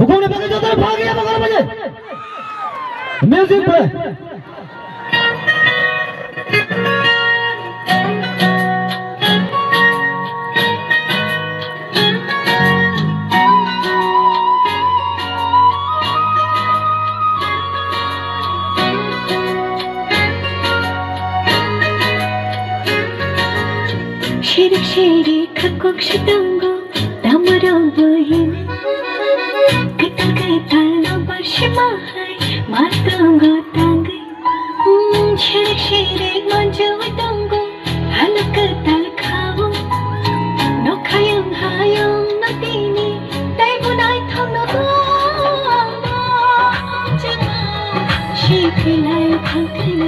हुकुम ने पकड़ जो तेरे भाग गया पकड़ मुझे music pay Shirik shirik kakuk shitango damarang bahin Ketal ketal nabar shimahai martango tangai Shirik shirik manju tango halak ketal khawang No khayang hayang no tini dai bunai thang no banga Jama shikilai thang thang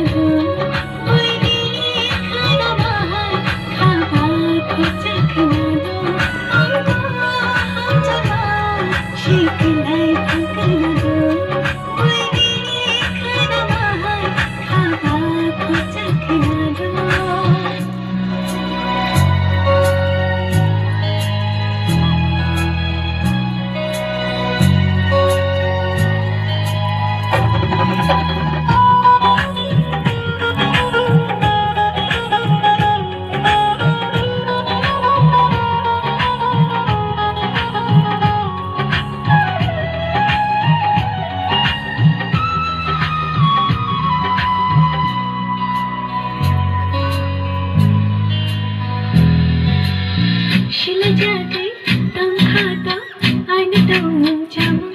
Shila jadi tang khata aina tang jam